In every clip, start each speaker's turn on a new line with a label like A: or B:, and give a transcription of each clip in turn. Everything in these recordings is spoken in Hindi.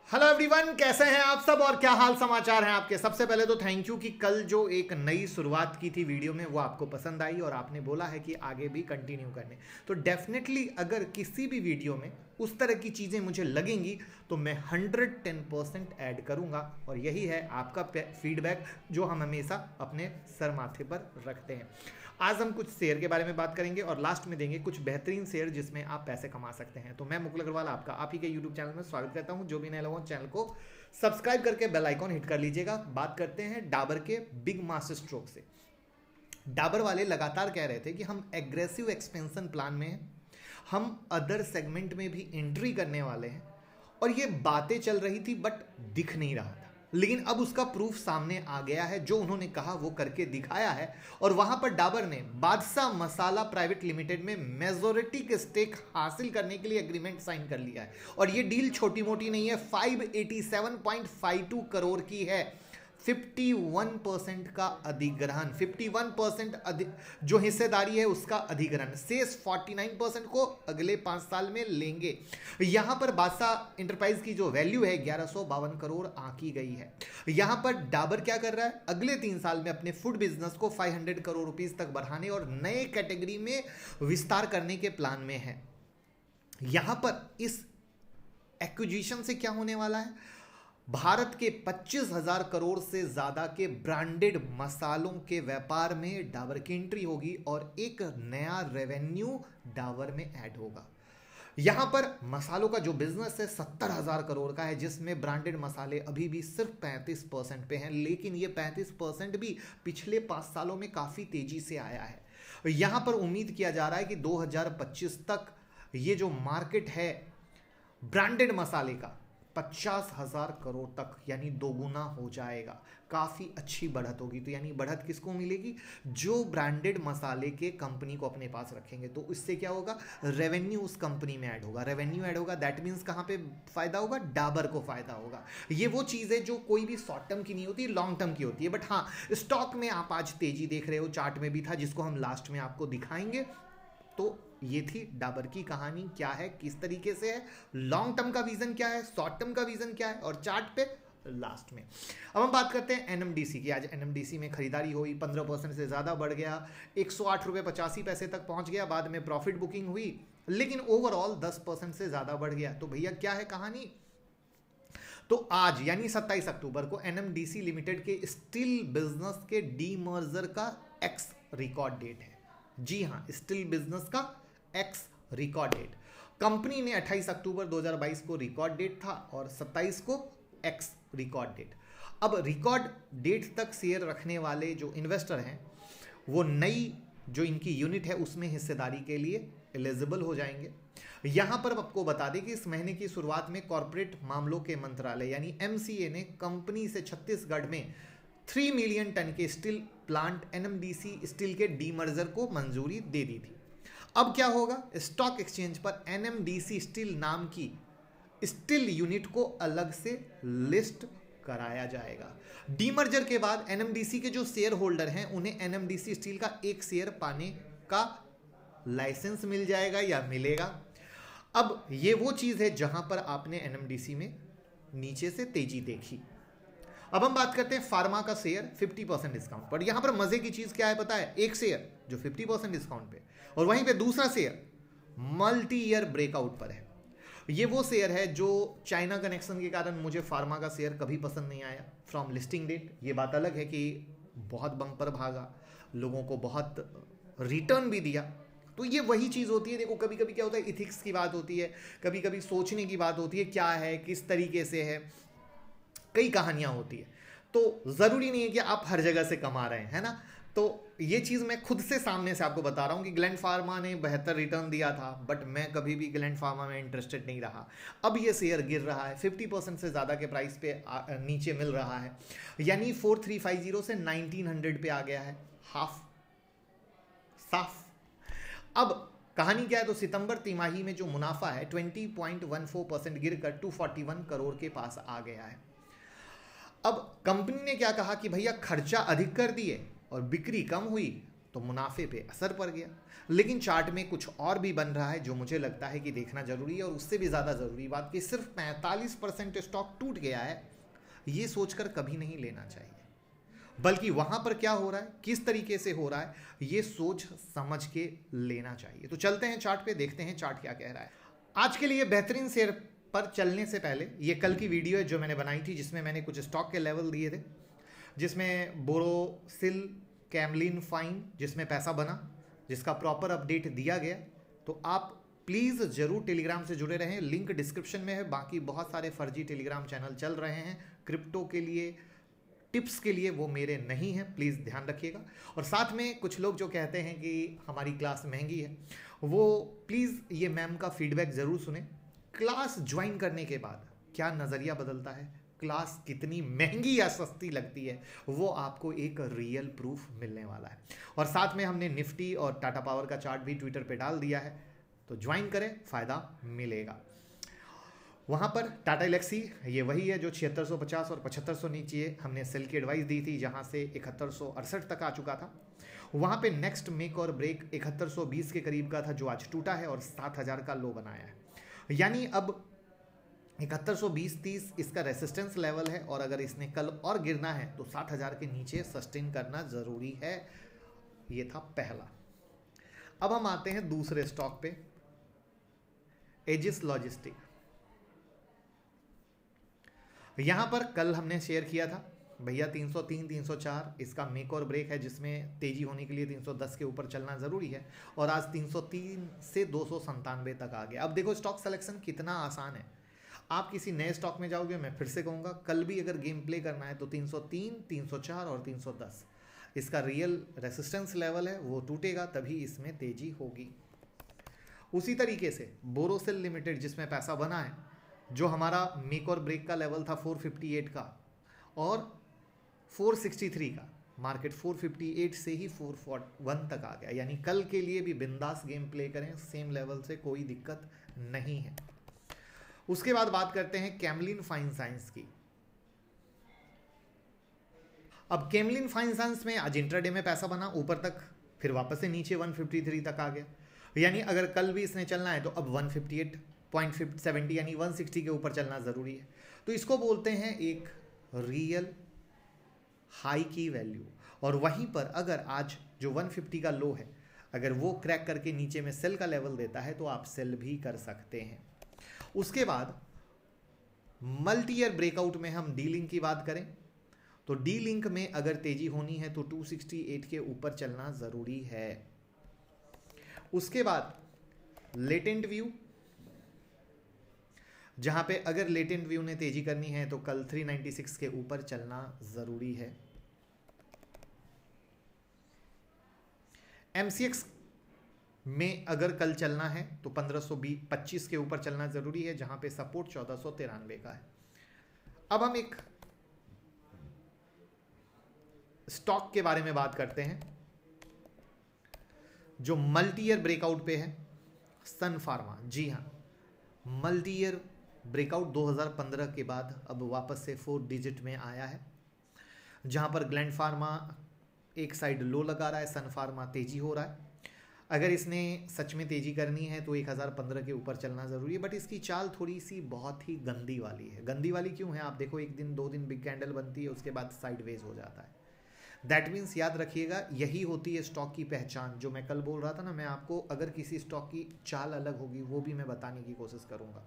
A: हेलो एवरीवन, कैसे हैं आप सब और क्या हाल समाचार हैं आपके। सबसे पहले तो थैंक यू कि कल जो एक नई शुरुआत की थी वीडियो में वो आपको पसंद आई और आपने बोला है कि आगे भी कंटिन्यू करने। तो डेफिनेटली अगर किसी भी वीडियो में उस तरह की चीज़ें मुझे लगेंगी तो मैं 110% ऐड करूंगा और यही है आपका फीडबैक जो हम हमेशा अपने सर माथे पर रखते हैं। आज हम कुछ शेयर के बारे में बात करेंगे और लास्ट में देंगे कुछ बेहतरीन शेयर जिसमें आप पैसे कमा सकते हैं। तो मैं मुकुल अग्रवाल आपका आप ही के यूट्यूब चैनल में स्वागत करता हूं। जो भी नए लोगों चैनल को सब्सक्राइब करके बेल आइकॉन हिट कर लीजिएगा। बात करते हैं डाबर के बिग मास स्ट्रोक से। डाबर वाले लगातार कह रहे थे कि हम एग्रेसिव एक्सपेंशन प्लान में हैं, हम अदर सेगमेंट में भी एंट्री करने वाले हैं और ये बातें चल रही थी बट दिख नहीं रहा था। लेकिन अब उसका प्रूफ सामने आ गया है, जो उन्होंने कहा वो करके दिखाया है। और वहां पर डाबर ने बादशाह मसाला प्राइवेट लिमिटेड में मेजॉरिटी के स्टेक हासिल करने के लिए एग्रीमेंट साइन कर लिया है और ये डील छोटी मोटी नहीं है, 587.52 करोड़ की है। 51% का अधिग्रहण, 51% जो हिस्सेदारी है उसका अधिग्रहण, शेष 49% को अगले 5 साल में लेंगे। यहां पर बादशाह इंटरप्राइज की जो वैल्यू है 1152 करोड़ आंकी गई है। यहां पर डाबर क्या कर रहा है, अगले 3 साल में अपने फूड बिजनेस को 500 करोड़ रुपीस तक बढ़ाने और नए कैटेगरी में विस्तार करने के प्लान में है। यहां पर इस एक्विजिशन से क्या होने वाला है, भारत के 25,000 करोड़ से ज्यादा के ब्रांडेड मसालों के व्यापार में डाबर की एंट्री होगी और एक नया रेवेन्यू डाबर में ऐड होगा। यहां पर मसालों का जो बिजनेस है 70,000 करोड़ का है, जिसमें ब्रांडेड मसाले अभी भी सिर्फ 35% पे हैं, लेकिन ये 35% भी पिछले 5 सालों में काफी तेजी से आया है। यहां पर उम्मीद किया जा रहा है कि 2025 तक ये जो मार्केट है ब्रांडेड मसाले का 50,000 करोड़ तक यानी दोगुना हो जाएगा। काफ़ी अच्छी बढ़त होगी। तो यानी बढ़त किसको मिलेगी, जो ब्रांडेड मसाले के कंपनी को अपने पास रखेंगे। तो इससे क्या होगा, रेवेन्यू उस कंपनी में ऐड होगा। रेवेन्यू ऐड होगा, दैट मीन्स कहाँ पे फायदा होगा, डाबर को फायदा होगा। ये वो चीज़ है जो कोई भी शॉर्ट टर्म की नहीं होती, लॉन्ग टर्म की होती है। बट हाँ, स्टॉक में आप आज तेजी देख रहे हो, चार्ट में भी था जिसको हम लास्ट में आपको दिखाएंगे। तो ये थी डाबर की कहानी, क्या है, किस तरीके से है, लॉन्ग टर्म का विजन क्या है, शॉर्ट टर्म का विजन क्या है, और चार्ट पे लास्ट में। अब हम बात करते हैं एनएमडीसी की। आज एनएमडीसी में खरीदारी हुई, 15% से ज़्यादा बढ़ गया, 108 रुपये 85 पैसे तक पहुंच गया। बाद में प्रॉफिट बुकिंग हुई, लेकिन ओवरऑल 10% से ज़्यादा बढ़ गया। तो भैया क्या है कहानी, तो आज यानी 27 अक्टूबर को एनएमडीसी लिमिटेड के स्टील बिजनेस के डीमर्जर का एक्स रिकॉर्ड डेट है। जी हाँ, स्टील बिजनेस का एक्स रिकॉर्ड डेट। कंपनी ने 28 अक्टूबर 2022 को रिकॉर्ड डेट था और 27 को एक्स रिकॉर्ड डेट। अब रिकॉर्ड डेट तक शेयर रखने वाले जो इन्वेस्टर हैं वो नई जो इनकी यूनिट है उसमें हिस्सेदारी के लिए एलिजिबल हो जाएंगे। यहां पर आपको बता दें कि इस महीने की शुरुआत में कॉर्पोरेट मामलों के मंत्रालय यानी एमसीए ने कंपनी से छत्तीसगढ़ में 3 मिलियन टन के स्टील प्लांट एनएमडीसी स्टील के डीमर्जर को मंजूरी दे दी थी। अब क्या होगा, स्टॉक एक्सचेंज पर एनएमडीसी स्टील नाम की स्टील यूनिट को अलग से लिस्ट कराया जाएगा। डीमर्जर के बाद एनएमडीसी के जो शेयर होल्डर हैं उन्हें एनएमडीसी स्टील का एक शेयर पाने का लाइसेंस मिल जाएगा या मिलेगा। अब ये वो चीज है जहां पर आपने एनएमडीसी में नीचे से तेजी देखी। अब हम बात करते हैं फार्मा का शेयर 50% डिस्काउंट पर। यहां पर मजे की चीज क्या है पता है, एक शेयर जो 50% डिस्काउंट पे और वहीं पे दूसरा शेयर मल्टी ईयर ब्रेकआउट पर है। ये वो शेयर है जो चाइना कनेक्शन के कारण मुझे फार्मा का शेयर कभी पसंद नहीं आया फ्रॉम लिस्टिंग डेट। ये बात अलग है कि बहुत बम्पर भागा, लोगों को बहुत रिटर्न भी दिया। तो ये वही चीज़ होती है, देखो कभी कभी क्या होता है, इथिक्स की बात होती है, कभी कभी सोचने की बात होती है, क्या है, किस तरीके से है, कई कहानियां होती है। तो ज़रूरी नहीं है कि आप हर जगह से कमा रहे हैं, है ना। तो ये चीज़ मैं खुद से सामने से आपको बता रहा हूँ कि ग्लैंड फार्मा ने बेहतर रिटर्न दिया था, बट मैं कभी भी ग्लैंड फार्मा में इंटरेस्टेड नहीं रहा। अब ये शेयर गिर रहा है, 50% से ज़्यादा के प्राइस पे नीचे मिल रहा है, यानी 4350 से 1900 पे आ गया है, हाफ साफ। अब कहानी क्या है, तो सितंबर तिमाही में जो मुनाफा है 20.14% गिरकर 241 करोड़ के पास आ गया है। अब कंपनी ने क्या कहा कि भैया खर्चा अधिक कर दिए और बिक्री कम हुई, तो मुनाफे पे असर पड़ गया। लेकिन चार्ट में कुछ और भी बन रहा है जो मुझे लगता है कि देखना जरूरी है, और उससे भी ज़्यादा ज़रूरी बात कि सिर्फ 45% स्टॉक टूट गया है, ये सोचकर कभी नहीं लेना चाहिए, बल्कि वहां पर क्या हो रहा है, किस तरीके से हो रहा है, ये सोच समझ के लेना चाहिए। तो चलते हैं चार्ट पे, देखते हैं चार्ट क्या कह रहा है। आज के लिए बेहतरीन शेयर पर चलने से पहले, ये कल की वीडियो है जो मैंने बनाई थी, जिसमें मैंने कुछ स्टॉक के लेवल दिए थे, जिसमें बोरोसिल, कैमलिन फाइन, जिसमें पैसा बना, जिसका प्रॉपर अपडेट दिया गया। तो आप प्लीज़ ज़रूर टेलीग्राम से जुड़े रहें, लिंक डिस्क्रिप्शन में है। बाकी बहुत सारे फर्जी टेलीग्राम चैनल चल रहे हैं क्रिप्टो के लिए, टिप्स के लिए, वो मेरे नहीं हैं, प्लीज़ ध्यान रखिएगा। और साथ में कुछ लोग जो कहते हैं कि हमारी क्लास महंगी है, वो प्लीज़ ये मैम का फीडबैक ज़रूर सुने। क्लास ज्वाइन करने के बाद क्या नज़रिया बदलता है, क्लास कितनी महंगी या सस्ती लगती है, वो आपको एक रियल प्रूफ मिलने वाला है। और साथ में हमने निफ्टी और टाटा पावर का चार्ट भी ट्विटर पे डाल दिया है, तो ज्वाइन करें, फ़ायदा मिलेगा। वहाँ पर टाटा एलेक्सी ये वही है जो 7650 और 7500 नीचे हमने सेल की एडवाइस दी थी, जहाँ से 7168 तक आ चुका था। वहाँ पे नेक्स्ट मेक और ब्रेक 7120 के करीब का था, जो आज टूटा है और 7000 का लो बनाया है। यानी अब 7120-30 इसका रेसिस्टेंस लेवल है, और अगर इसने कल और गिरना है तो 7000 के नीचे सस्टेन करना ज़रूरी है। ये था पहला। अब हम आते हैं दूसरे स्टॉक पे, एजिस लॉजिस्टिक। यहां पर कल हमने शेयर किया था भैया 303 304 इसका मेक और ब्रेक है, जिसमें तेजी होने के लिए 310 के ऊपर चलना जरूरी है, और आज 303 से 297 तक आ गया। अब देखो स्टॉक सिलेक्शन कितना आसान है। आप किसी नए स्टॉक में जाओगे, मैं फिर से कहूँगा, कल भी अगर गेम प्ले करना है तो 303, 304 और 310 इसका रियल रेसिस्टेंस लेवल है, वो टूटेगा तभी इसमें तेजी होगी। उसी तरीके से बोरोसिल लिमिटेड, जिसमें पैसा बना है, जो हमारा मेक और ब्रेक का लेवल था 458 का और 463 का, मार्केट 458 से ही 441 तक आ गया। यानी कल के लिए भी बिंदास गेम प्ले करें, सेम लेवल से कोई दिक्कत नहीं है। उसके बाद बात करते हैं कैमलिन फाइन साइंस की। अब कैमलिन फाइन साइंस में आज इंट्राडे में पैसा बना ऊपर तक, फिर वापस से नीचे 153 तक आ गया। यानी अगर कल भी इसने चलना है तो अब 158.70 यानी 160 के ऊपर चलना ज़रूरी है। तो इसको बोलते हैं एक रियल हाई की वैल्यू। और वहीं पर अगर आज जो 150 का लो है, अगर वो क्रैक करके नीचे में सेल का लेवल देता है तो आप सेल भी कर सकते हैं। उसके बाद मल्टी ईयर ब्रेकआउट में हम डी लिंक की बात करें तो डी लिंक में अगर तेजी होनी है तो 268 के ऊपर चलना ज़रूरी है। उसके बाद लेटेंट व्यू, जहां पे अगर लेटेंट व्यू ने तेजी करनी है तो कल 396 के ऊपर चलना ज़रूरी है। MCX में अगर कल चलना है तो 1525 के ऊपर चलना ज़रूरी है, जहां पे सपोर्ट 1493 का है। अब हम एक स्टॉक के बारे में बात करते हैं जो मल्टी ईयर ब्रेकआउट पे है, सन फार्मा। जी हाँ, मल्टी ईयर ब्रेकआउट 2015 के बाद अब वापस से 4 डिजिट में आया है, जहां पर ग्लैंड फार्मा एक साइड लो लगा रहा है, सन फार्मा तेजी हो रहा है। अगर इसने सच में तेजी करनी है तो 1015 के ऊपर चलना ज़रूरी है, बट इसकी चाल थोड़ी सी बहुत ही गंदी वाली है। गंदी वाली क्यों है? आप देखो, एक दिन 2 दिन बिग कैंडल बनती है, उसके बाद साइडवेज हो जाता है। दैट मीन्स याद रखिएगा, यही होती है स्टॉक की पहचान। जो मैं कल बोल रहा था ना, मैं आपको अगर किसी स्टॉक की चाल अलग होगी वो भी मैं बताने की कोशिश करूंगा।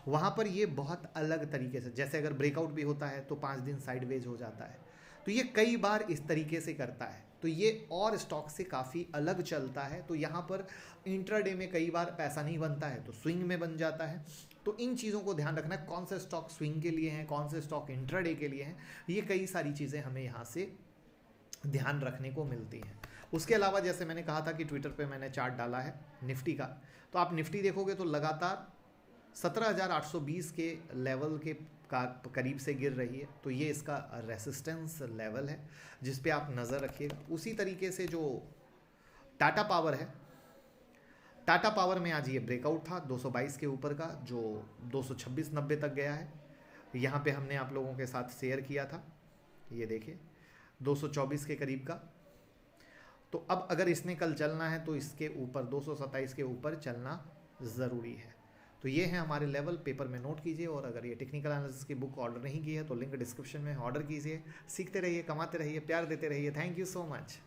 A: वहाँ पर ये बहुत अलग तरीके से, जैसे अगर ब्रेकआउट भी होता है तो 5 दिन साइडवेज हो जाता है, तो ये कई बार इस तरीके से करता है, तो ये और स्टॉक से काफ़ी अलग चलता है। तो यहाँ पर इंट्राडे में कई बार पैसा नहीं बनता है तो स्विंग में बन जाता है। तो इन चीज़ों को ध्यान रखना है, कौन से स्टॉक स्विंग के लिए हैं, कौन से स्टॉक इंट्राडे के लिए हैं, ये कई सारी चीज़ें हमें यहाँ से ध्यान रखने को मिलती हैं। उसके अलावा जैसे मैंने कहा था कि ट्विटर पे मैंने चार्ट डाला है निफ्टी का, तो आप निफ्टी देखोगे तो लगातार 17,820 के लेवल के करीब से गिर रही है, तो ये इसका रेसिस्टेंस लेवल है जिस पे आप नज़र रखिएगा। उसी तरीके से जो टाटा पावर है, टाटा पावर में आज ये ब्रेकआउट था 222 के ऊपर का, जो 226.90 तक गया है। यहाँ पे हमने आप लोगों के साथ शेयर किया था, ये देखिए 224 के करीब का। तो अब अगर इसने कल चलना है तो इसके ऊपर 227 के ऊपर चलना ज़रूरी है। तो ये है हमारे लेवल, पेपर में नोट कीजिए। और अगर ये टेक्निकल एनालिसिस की बुक ऑर्डर नहीं की है तो लिंक डिस्क्रिप्शन में ऑर्डर कीजिए। सीखते रहिए, कमाते रहिए, प्यार देते रहिए। Thank you so much.